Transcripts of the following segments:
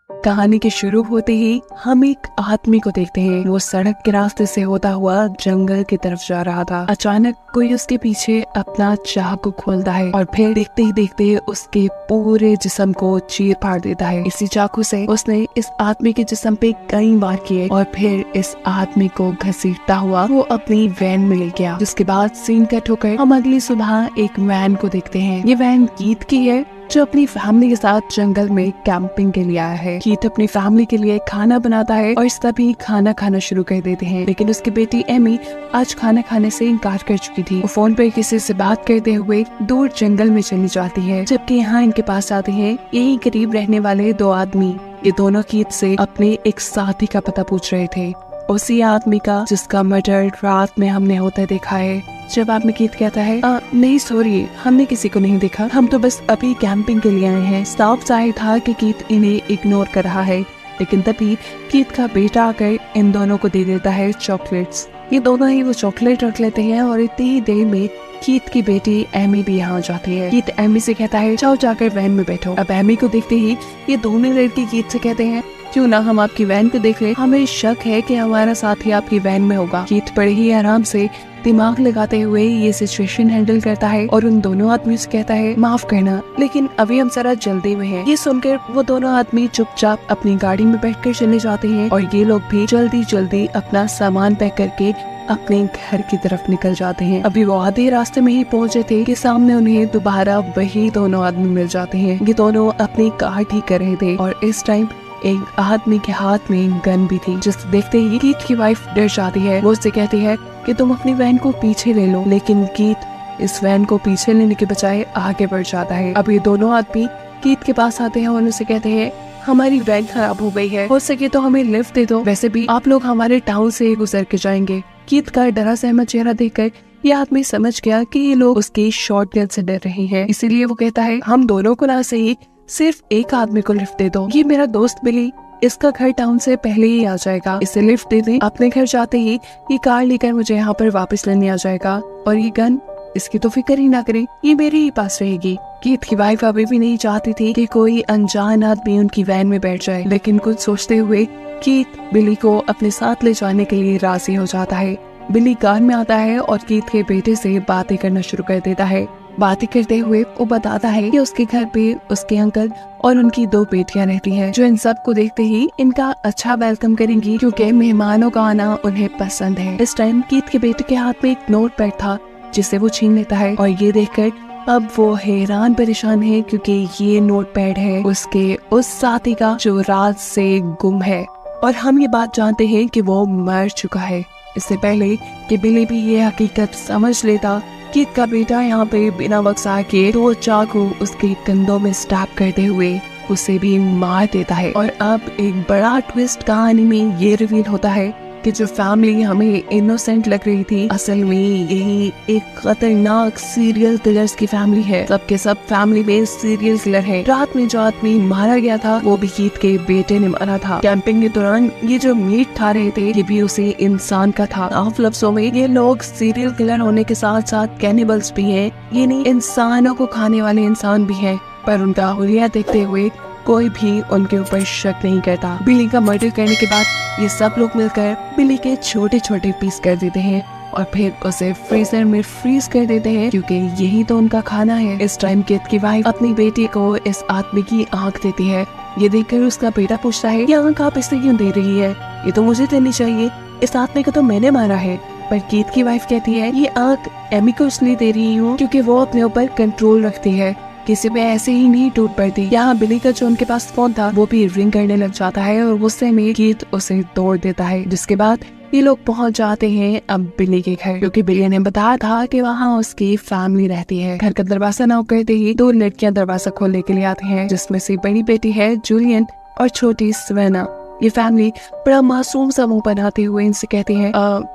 कहानी के शुरू होते ही हम एक आदमी को देखते हैं। वो सड़क के रास्ते से होता हुआ जंगल की तरफ जा रहा था। अचानक कोई उसके पीछे अपना चाकू खोलता है और फिर देखते ही देखते उसके पूरे जिस्म को चीर फाड़ देता है। इसी चाकू से उसने इस आदमी के जिस्म पे कई वार किए और फिर इस आदमी को घसीटता हुआ वो अपनी वैन में ले गया। जिसके बाद सीन कट होकर हम अगली सुबह एक वैन को देखते हैं। ये वैन गीत की है जो अपनी फैमिली के साथ जंगल में कैंपिंग के लिए आया है। गीत अपनी फैमिली के लिए खाना बनाता है और सभी खाना खाना शुरू कर देते हैं, लेकिन उसकी बेटी एमी आज खाना खाने से इनकार कर चुकी थी। वो फोन पे किसी से बात करते हुए दूर जंगल में चली जाती है, जबकि यहाँ इनके पास आते हैं यही करीब रहने वाले दो आदमी। ये दोनों गीत से अपने एक साथी का पता पूछ रहे थे, उसी आदमी का जिसका मर्डर रात में हमने होता देखा है। जब आदमी गीत कहता है नहीं सॉरी, हमने किसी को नहीं देखा, हम तो बस अभी कैंपिंग के लिए आए हैं। साफ जाहिर था कि गीत इन्हें इग्नोर कर रहा है, लेकिन तभी गीत का बेटा आकर इन दोनों को दे देता है चॉकलेट्स। ये दोनों ही वो चॉकलेट रख लेते हैं और इतनी ही देर में गीत की बेटी एमी भी यहाँ जाती है। गीत एमी से कहता है जाओ जाकर वैन में बैठो। अब एमी को देखते ही ये दोनों लड़के गीत से कहते हैं क्यों ना हम आपकी वैन को देख ले, हमें शक है कि हमारा साथी आपकी वैन में होगा। गीत बड़े ही आराम से दिमाग लगाते हुए ये सिचुएशन हैंडल करता है और उन दोनों आदमियों से कहता है माफ करना, लेकिन अभी हम जरा जल्दी में हैं। ये सुनकर वो दोनों आदमी चुपचाप अपनी गाड़ी में बैठकर चले जाते हैं और ये लोग भी जल्दी जल्दी अपना सामान पैक करके अपने घर की तरफ निकल जाते हैं। अभी वो आधे रास्ते में ही पहुंचे थे कि सामने उन्हें दोबारा वही दोनों आदमी मिल जाते हैं। ये दोनों अपनी कार ठीक कर रहे थे और इस टाइम एक आदमी के हाथ में गन भी थी, जिसे देखते ही गीत की वाइफ डर जाती है। वो उससे कहती है कि तुम अपनी वैन को पीछे ले लो, लेकिन गीत इस वैन को पीछे लेने के बजाय आगे बढ़ जाता है। अब ये दोनों आदमी गीत के पास आते हैं और उनसे कहते हैं हमारी वैन खराब हो गई है, हो सके तो हमें लिफ्ट दे दो, वैसे भी आप लोग हमारे टाउन से गुजर के जाएंगे। गीत का डरा सहमा चेहरा देखकर ये आदमी समझ गया कि ये लोग उसकी शॉटगन से डर रहे हैं, इसीलिए वो कहता है हम दोनों को ना सही सिर्फ एक आदमी को लिफ्ट दे दो, ये मेरा दोस्त बिली, इसका घर टाउन से पहले ही आ जाएगा, इसे लिफ्ट दे दें। अपने घर जाते ही ये कार लेकर मुझे यहाँ पर वापस लेने आ जाएगा और ये गन इसकी तो फिक्र ही ना करें, ये मेरे ही पास रहेगी। गीत की वाइफ अभी भी नहीं चाहती थी कि कोई अनजान आदमी उनकी वैन में बैठ जाए, लेकिन कुछ सोचते हुए गीत बिली को अपने साथ ले जाने के लिए राजी हो जाता है। बिली कार में आता है और गीत के बेटे से बातें करना शुरू कर देता है। बातें करते हुए वो बताता है कि उसके घर पे उसके अंकल और उनकी दो बेटियां रहती हैं, जो इन सब को देखते ही इनका अच्छा वेलकम करेंगी क्योंकि मेहमानों का आना उन्हें पसंद है। इस टाइम गीत के बेटे के हाथ में एक नोट पैड था जिसे वो छीन लेता है और ये देखकर अब वो हैरान परेशान है क्योंकि ये नोट पैड है उसके उस साथी का जो रात से गुम है और हम ये बात जानते हैं कि वो मर चुका है। इससे पहले कि बिली भी ये हकीकत समझ लेता, गीत का बेटा यहाँ पे बिना वक्सा के दो चाकू उसके कंधों में स्टैब करते हुए उसे भी मार देता है। और अब एक बड़ा ट्विस्ट कहानी में ये रिवील होता है कि जो फैमिली हमें इनोसेंट लग रही थी, असल में यही एक खतरनाक सीरियल किलर्स की फैमिली है। सबके सब फैमिली में सीरियल किलर है। रात में जो आदमी मारा गया था वो भी गीत के बेटे ने मारा था। कैंपिंग के दौरान ये जो मीट खा रहे थे ये भी उसी इंसान का था। साफ लफ्जों में ये लोग सीरियल किलर होने के साथ साथ कैनिबल्स भी हैं, ये नहीं इंसानों को खाने वाले इंसान भी हैं, पर उनका हुलिया देखते हुए कोई भी उनके ऊपर शक नहीं करता। बिली का मर्डर करने के बाद ये सब लोग मिलकर बिली के छोटे छोटे पीस कर देते हैं और फिर उसे फ्रीजर में फ्रीज कर देते हैं क्योंकि यही तो उनका खाना है। इस टाइम गीत की वाइफ अपनी बेटी को इस आदमी की आंख देती है। ये देखकर उसका बेटा पूछता है ये आंख आप इसे क्यों दे रही है, ये तो मुझे देनी चाहिए, इस आदमी को तो मैंने मारा है। पर गीत की वाइफ कहती है ये आंख एमी को इसलिए दे रही हूँ क्योंकि वो अपने ऊपर कंट्रोल रखती है, किसी पे ऐसे ही नहीं टूट पड़ती। यहाँ बिली का जो उनके पास फोन था वो भी रिंग करने लग जाता है और गुस्से में गीत उसे तोड़ देता है। जिसके बाद ये लोग पहुंच जाते हैं अब बिली के घर, क्योंकि बिली ने बताया था कि वहाँ उसकी फैमिली रहती है। घर का दरवाजा नॉक करते ही दो लड़कियां दरवाजा खोलने के लिए आती हैं, जिसमें से बड़ी बेटी है जूलियन और छोटी सवेना। ये फैमिली बड़ा मासूम सा मुंह बनाते हुए इनसे कहती है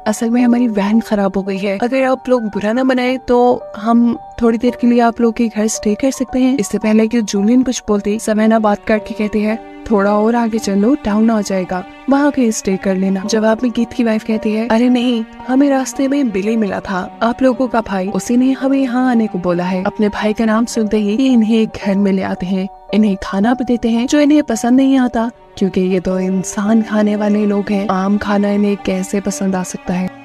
असल में हमारी वैन खराब हो गई है, अगर आप लोग बुरा ना बनाए तो हम थोड़ी देर के लिए आप लोग के घर स्टे कर सकते हैं। इससे पहले कि जूलियन कुछ बोलती, सवेना बात करके कहती है थोड़ा और आगे चलो, टाउन आ जाएगा, वहाँ कहीं स्टे कर लेना। जवाब में गीत की वाइफ कहती है, अरे नहीं, हमें रास्ते में बिली मिला था, आप लोगों का भाई, उसी ने हमें यहाँ आने को बोला है। अपने भाई का नाम सुनते ही ये इन्हें घर में ले आते हैं, इन्हें खाना भी देते हैं जो इन्हें पसंद नहीं आता, क्योंकि ये तो इंसान खाने वाले लोग हैं, आम खाना इन्हें कैसे पसंद आ सकता है।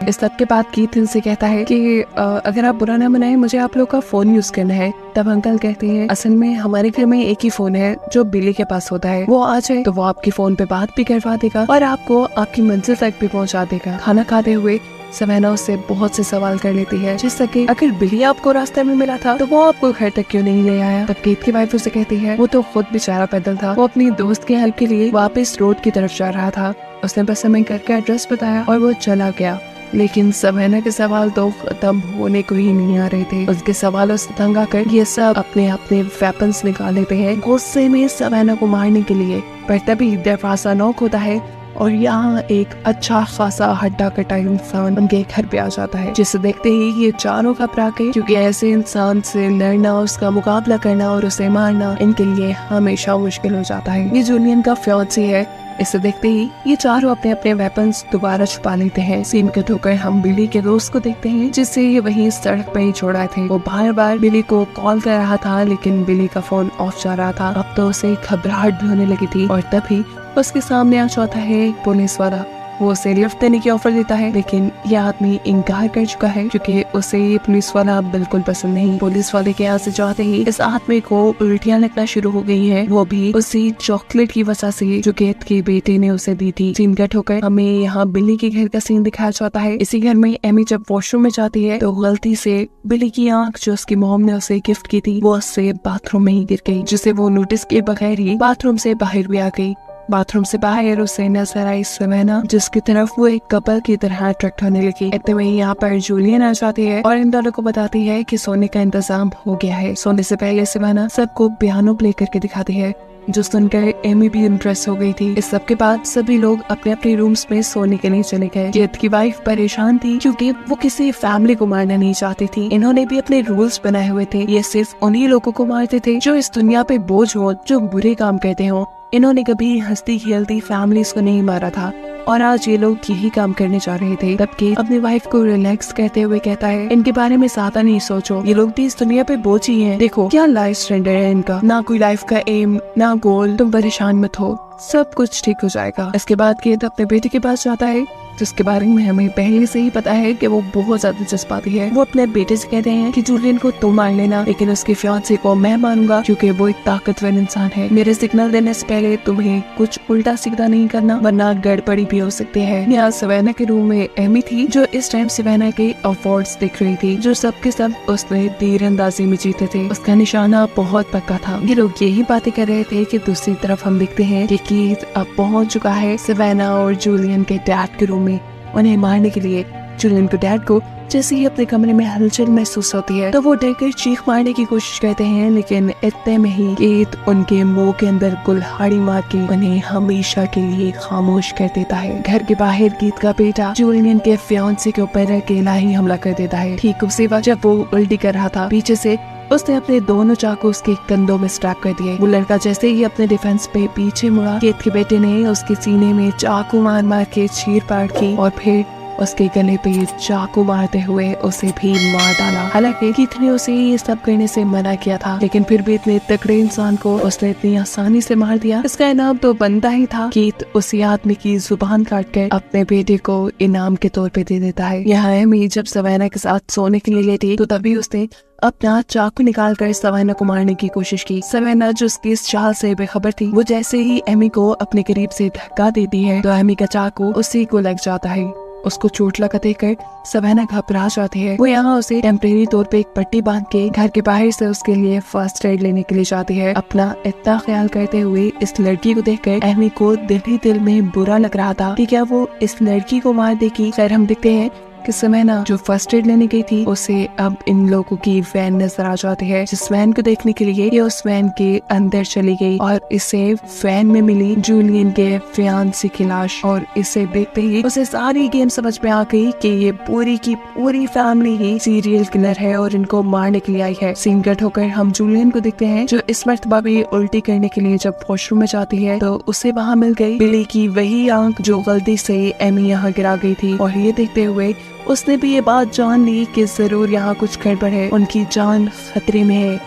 इस सब के बाद कीथ इनसे कहता है कि अगर आप बुरा ना मनाए, मुझे आप लोग का फोन यूज करना है। तब अंकल कहते हैं, असल में हमारे घर में एक ही फोन है जो बिली के पास होता है, वो आ जाए तो वो आपकी फोन पे बात भी करवा देगा और आपको आपकी मंजिल तक भी पहुंचा देगा। खाना खाते हुए सवेना उससे बहुत से सवाल कर लेती है, जैसे कि अगर बिली आपको रास्ते में मिला था तो वो आपको घर तक क्यों नहीं ले आया। तब कीथ की वाइफ उसे कहती है, वो तो खुद बेचारा पैदल था, वो अपनी दोस्त की हेल्प के लिए वापस रोड की तरफ जा रहा था, उसने बस हमें घर का एड्रेस बताया और वो चला गया। लेकिन सवेना के सवाल तो खत्म होने को ही नहीं आ रहे थे। उसके सवालों से तंग आकर ये सब अपने अपने वेपन्स निकाल लेते हैं गुस्से में सवेना को मारने के लिए। पर तभी दरवाजा नॉक होता है और यहाँ एक अच्छा खासा हड्डा कटा इंसान उनके घर पे आ जाता है, जिसे देखते ही ये चारों घबरा गए, क्योंकि ऐसे इंसान से लड़ना, उसका मुकाबला करना और उसे मारना इनके लिए हमेशा मुश्किल हो जाता है। ये जूलियन का फियांसी है। इसे देखते ही ये चारों अपने अपने वेपन्स दोबारा छुपा लेते हैं। सीन कट होकर हम बिली के दोस्त को देखते हैं, जिससे ये वहीं सड़क पर ही छोड़ा थे। वो बार बार बिली को कॉल कर रहा था, लेकिन बिली का फोन ऑफ जा रहा था। अब तो उसे घबराहट भी होने लगी थी और तभी उसके सामने आ जाता है एक पुलिस वाला। वो उसे लिफ्ट देने की ऑफर देता है, लेकिन यह आदमी इनकार कर चुका है क्योंकि उसे ये पुलिस वाला बिल्कुल पसंद नहीं। पुलिस वाले के यहाँ से जाते ही इस आदमी को उल्टियां लगना शुरू हो गई है, वो भी उसी चॉकलेट की वजह से जो कीथ के बेटे ने उसे दी थी। सीन कट होकर हमें यहाँ बिली के घर का सीन दिखाया जाता है। इसी घर में एमी जब वॉशरूम में जाती है तो गलती से बिली की आंख जो उसकी मॉम ने उसे गिफ्ट की थी वो उससे बाथरूम में ही गिर गई, जिसे वो नोटिस किए बगैर ही बाथरूम से बाहर भी आ गई। बाथरूम से बाहर उसे नजर आई सवेना, जिसकी तरफ वो एक कपल की तरह अट्रैक्ट होने लगी। इतने में यहाँ पर जूलियन आ जाती है और इन दोनों को बताती है कि सोने का इंतजाम हो गया है। सोने से पहले सवेना सबको पियानो प्ले करके दिखाती है, जो सुनकर एमी भी इम्प्रेस हो गई थी। इस सब के बाद सभी लोग अपने अपने रूम्स में सोने के लिए चले गए। कीथ की वाइफ परेशान थी क्योंकि वो किसी फैमिली को मारना नहीं चाहती थी। इन्होंने भी अपने रूल्स बनाए हुए थे, ये सिर्फ उन्हीं लोगों को मारते थे जो इस दुनिया पे बोझ हो, जो बुरे काम करते हो। इन्होंने कभी हंसती खेलती फैमिलीज को नहीं मारा था और आज ये लोग यही काम करने जा रहे थे। तब कीथ अपनी वाइफ को रिलैक्स कहते हुए कहता है, इनके बारे में ज्यादा नहीं सोचो, ये लोग भी इस दुनिया पे बोझ ही हैं। देखो क्या लाइफ स्टैंडर्ड है इनका, ना कोई लाइफ का एम, ना गोल। तुम परेशान मत हो, सब कुछ ठीक हो जाएगा। इसके बाद कीथ अपने बेटे के पास जाता है, जिसके बारे में हमें पहले से ही पता है कि वो बहुत ज्यादा जज्बाती है। वो अपने बेटे से कहते हैं कि जूलियन को तुम मार लेना, लेकिन उसके फियांसे को मैं मारूंगा क्योंकि वो एक ताकतवर इंसान है। मेरे सिग्नल देने से पहले तुम्हें कुछ उल्टा सीधा नहीं करना, वरना गड़बड़ी भी हो सकती है। यहाँ सवेना के रूम में एमी थी, जो इस टाइम सवेना के अवार्ड्स देख रही थी, जो सबके सब उसने तीरंदाजी में जीते थे। उसका निशाना बहुत पक्का था। ये लोग यही बातें कर रहे थे कि दूसरी तरफ हम देखते हैं कि कीथ अब पहुंच चुका है सवेना और जूलियन के डैड के रूम में उन्हें मारने के लिए। जूलियन को डैड को जैसे ही अपने कमरे में हलचल महसूस होती है तो वो डरकर चीख मारने की कोशिश करते हैं, लेकिन इतने में ही कीथ उनके मुंह के अंदर कुल्हाड़ी मार के उन्हें हमेशा के लिए खामोश कर देता है। घर के बाहर कीथ का बेटा जूलियन के फियांसे के ऊपर अकेला ही हमला कर देता है। ठीक उसी वक्त जब वो उल्टी कर रहा था, पीछे से उसने अपने दोनों चाकू उसके कंधों में स्ट्रैप कर दिए। वो लड़का जैसे ही अपने डिफेंस पे पीछे मुड़ा, कीथ के बेटे ने उसके सीने में चाकू मार मार के चीर फाड़ की और फिर उसके गले पे चाकू मारते हुए उसे भी मार डाला। हालांकि कीथ ने उसे ये सब करने से मना किया था, लेकिन फिर भी इतने तगड़े इंसान को उसने इतनी आसानी से मार दिया। इसका इनाम तो बनता ही था। कीथ उसी आदमी की जुबान काट कर अपने बेटे को इनाम के तौर पे दे देता है। यहाँ एमी जब सवेना के साथ सोने के लिए लेटी तो तभी उसने अपना चाकू निकाल कर सवेना को मारने की कोशिश की। सवेना जो उसकी इस चाल से बेखबर थी, वो जैसे ही एमी को अपने करीब से धक्का देती है तो एमी का चाकू उसी को लग जाता है। उसको चोट लगा देखकर सवेना घबरा जाती है। वो यहाँ उसे टेम्परेरी तौर पे एक पट्टी बांध के घर के बाहर से उसके लिए फर्स्ट एड लेने के लिए जाती है। अपना इतना ख्याल करते हुए इस लड़की को देखकर एमी को दिल ही दिल में बुरा लग रहा था कि क्या वो इस लड़की को मार देगी। खैर हम देखते हैं कि सवेना जो फर्स्ट एड लेने गई थी उसे अब इन लोगों की वैन नजर आ जाती है। जिस वैन को देखने के लिए ये उस वैन के अंदर चली गई और इसे वैन में मिली जूलियन के फियांसे की लाश। और इसे देखते ही उसे सारी गेम समझ में आ गई कि ये पूरी की पूरी फैमिली ही सीरियल किलर है और इनको मारने के लिए आई है। सीन कट होकर हम जूलियन को देखते हैं जो इस मर्तबा भी उल्टी करने के लिए जब वॉशरूम में जाती है तो उसे वहाँ मिल गई बिली की वही आंख जो गलती से एमी यहाँ गिरा गई थी। और ये देखते हुए उसने भी ये बात जान ली कि जरूर यहाँ कुछ गड़बड़ है, उनकी जान खतरे में है।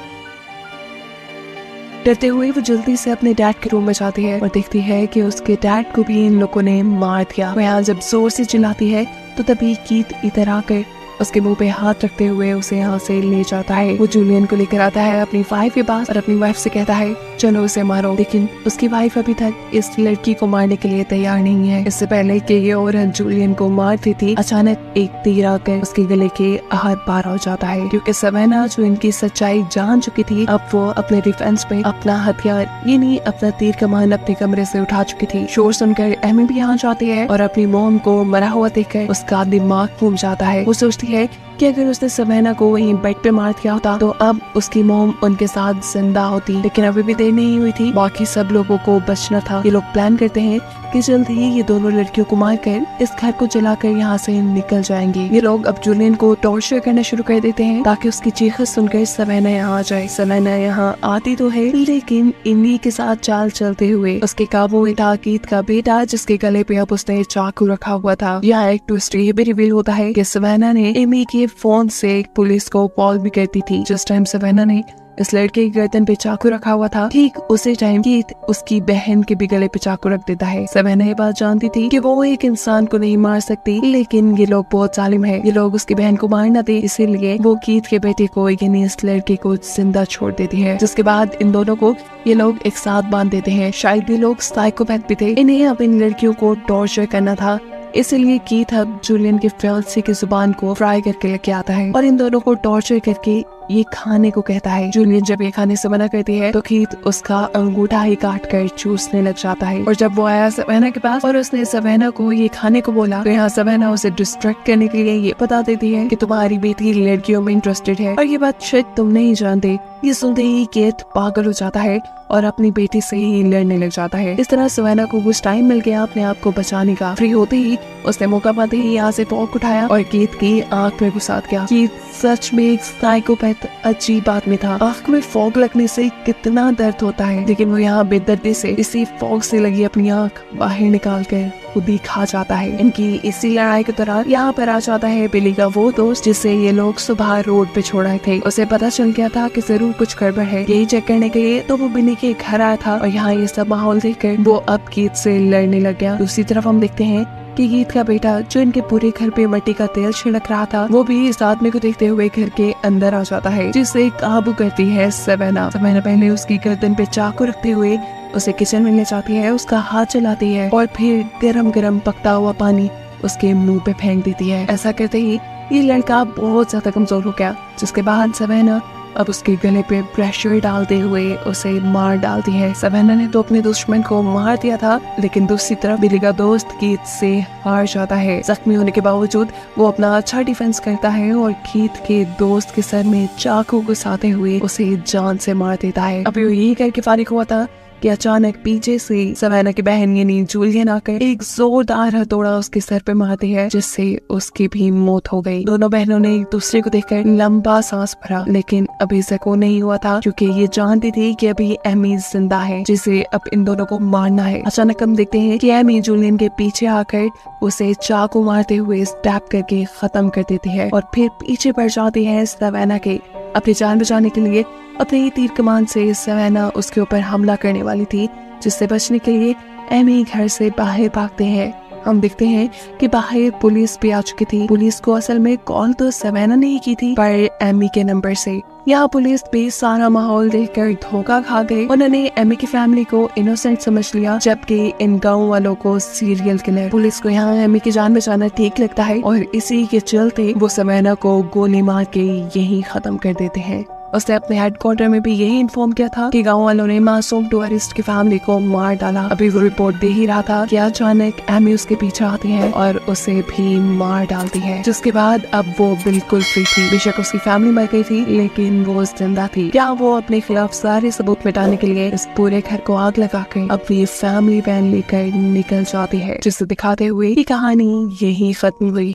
डरते हुए वो जल्दी से अपने डैड के रूम में जाती है और देखती है कि उसके डैड को भी इन लोगों ने मार दिया। वो यहाँ जब जोर से चिल्लाती है तो तभी कीथ इधर आकर उसके मुंह पे हाथ रखते हुए उसे यहाँ से ले जाता है। वो जूलियन को लेकर आता है अपनी वाइफ के पास और अपनी वाइफ से कहता है चलो उसे मारो। लेकिन उसकी वाइफ अभी तक इस लड़की को मारने के लिए तैयार नहीं है। इससे पहले कि ये औरत जूलियन को मारती थी अचानक एक तीर आकर उसके गले के आर पार हो जाता है। क्योंकि सवेना जो इनकी सच्चाई जान चुकी थी अब वो अपने डिफेंस में अपना हथियार यानी अपना तीर कमान अपने कमरे से उठा चुकी थी। शोर सुनकर एमी भी यहाँ जाती है और अपनी मोम को मरा हुआ देखकर उसका दिमाग घूम जाता है। वो सोचती है कि अगर उसने सवेना को वहीं बेड पे मार दिया होता तो अब उसकी मोम उनके साथ जिंदा होती। लेकिन अभी भी देर नहीं हुई थी, बाकी सब लोगों को बचना था। ये लोग प्लान करते हैं कि जल्द ही ये दोनों लड़कियों को मारकर इस घर को जलाकर यहाँ से निकल जाएंगे। ये लोग अब जूलियन को टॉर्चर करना शुरू कर देते हैं ताकि उसकी चीख सुनकर सवेना यहाँ आ जाए। सवेना यहाँ आती तो है लेकिन इन्हीं के साथ चाल चलते हुए उसके काबू में था कीथ का बेटा जिसके गले पे अब उसने चाकू रखा हुआ था। यहाँ एक ट्विस्ट ये भी रिवील होता है कि सवेना ने एमी के फोन से पुलिस को कॉल भी करती थी। जिस टाइम सवेना ने इस लड़के की गर्दन पे चाकू रखा हुआ था ठीक उसी टाइम कीथ उसकी बहन के भी गले पे चाकू रख देता है। सवेना ये बात जानती थी कि वो एक इंसान को नहीं मार सकती, लेकिन ये लोग बहुत जालिम है। ये लोग उसकी बहन को मार न दे इसीलिए वो कीथ के बेटे को यानी इस लड़के को जिंदा छोड़ देती है। जिसके बाद इन दोनों को ये लोग एक साथ बांध देते हैं। शायद ये लोग साइकोपैथ भी थे, इन्हें अब इन लड़कियों को टॉर्चर करना था। इसलिए कीथ अब जूलियन के फियांसे की जुबान को फ्राई करके लेके आता है और इन दोनों को टॉर्चर करके ये खाने को कहता है। जूलियन जब ये खाने से मना करती है तो कीथ उसका अंगूठा ही काट कर चूसने लग जाता है। और जब वो आया सवेना के पास और उसने सवेना को ये खाने को बोला तो यहाँ सवेना उसे डिस्ट्रैक्ट करने के लिए ये बता देती है कि तुम्हारी बेटी लड़कियों में इंटरेस्टेड है और ये बात शायद तुम नहीं जानते। ये सुनते ही कीथ पागल हो जाता है और अपनी बेटी से ही लड़ने लग जाता है। इस तरह सवेना को कुछ टाइम मिल गया अपने आप को बचाने का। फ्री होते ही उसने मौका पाते ही यहाँ से फॉग उठाया और कीथ की आंख में घुसा दिया। कीथ सच में एक साइकोपैथ अजीब आदमी था। आंख में फॉग लगने से कितना दर्द होता है, लेकिन वो यहाँ बेदर्दी से इसी फॉग से लगी अपनी आंख बाहर निकाल कर खुद ही खा जाता है। इनकी इसी लड़ाई के दौरान यहाँ पर आ जाता है बिली का वो दोस्त जिसे ये लोग सुबह रोड पे छोड़ा थे। उसे पता चल गया था कि जरूर कुछ गड़बड़ है। यही चेक करने के लिए तो वो बिली के घर आया था और यहाँ ये सब माहौल देखकर वो अब कीथ से लड़ने लग गया। दूसरी तरफ हम देखते हैं कि कीथ का बेटा जो इनके पूरे घर पे मिट्टी का तेल छिड़क रहा था वो भी इस आदमी को देखते हुए घर के अंदर आ जाता है, जिसे काबू करती है सवेना। सवेना पहले उसकी गर्दन पे चाकू रखते हुए उसे किचन में ले जाती है, उसका हाथ चलाती है और फिर गरम गरम पकता हुआ पानी उसके मुंह पे फेंक देती है। ऐसा करते ही ये लड़का बहुत ज्यादा कमजोर हो गया, जिसके बाद सवेना अब उसके गले पे प्रेशर डालते हुए उसे मार डालती है। सवेना ने तो अपने दुश्मन को मार दिया था, लेकिन दूसरी तरफ बिली का दोस्त कीथ से हार जाता है। जख्मी होने के बावजूद वो अपना अच्छा डिफेंस करता है और कीथ के दोस्त के सर में चाकू घुसाते हुए उसे जान से मार देता है। अभी वो यही करके फारिग हुआ था कि अचानक पीछे से सवेना की बहन यानी जूलियन आकर एक जोरदार हथौड़ा उसके सर पे मारती है, जिससे उसकी भी मौत हो गई। दोनों बहनों ने एक दूसरे को देखकर लंबा सांस भरा, लेकिन अभी जको नहीं हुआ था क्योंकि ये जानती थी कि अभी एमी जिंदा है, जिसे अब इन दोनों को मारना है। अचानक हम देखते हैं कि एमी जूलियन के पीछे आकर उसे चाकू मारते हुए स्टैब करके खत्म कर देती है और फिर पीछे पड़ जाती है सवेना के। अपनी जान बचाने के लिए अपने तीर कमान से सवेना उसके ऊपर हमला करने वाली थी, जिससे बचने के लिए एमी घर से बाहर भागते हैं। हम देखते हैं कि बाहर पुलिस भी आ चुकी थी। पुलिस को असल में कॉल तो सवेना ने ही की थी पर एमी के नंबर से। यहाँ पुलिस भी सारा माहौल देखकर धोखा खा गए। उन्होंने एमी की फैमिली को इनोसेंट समझ लिया, जबकि इन गाँव वालों को सीरियल किलर। पुलिस को यहाँ एमी की जान बचाना ठीक लगता है और इसी के चलते वो सवेना को गोली मार के यही खत्म कर देते हैं। उसने अपने हेडक्वार्टर में भी यही इन्फॉर्म किया था कि गाँव वालों ने मासूम टूरिस्ट की फैमिली को मार डाला। अभी वो रिपोर्ट दे ही रहा था कि अचानक एमी उसके पीछे आती है और उसे भी मार डालती है, जिसके बाद अब वो बिल्कुल फ्री थी। बेशक उसकी फैमिली मर गई थी, लेकिन वो जिंदा थी। क्या वो अपने खिलाफ सारे सबूत मिटाने के लिए इस पूरे घर को आग लगा के अपनी फैमिली वैन लेकर निकल जाती है, जिसे दिखाते हुए ये कहानी यही खत्म हुई।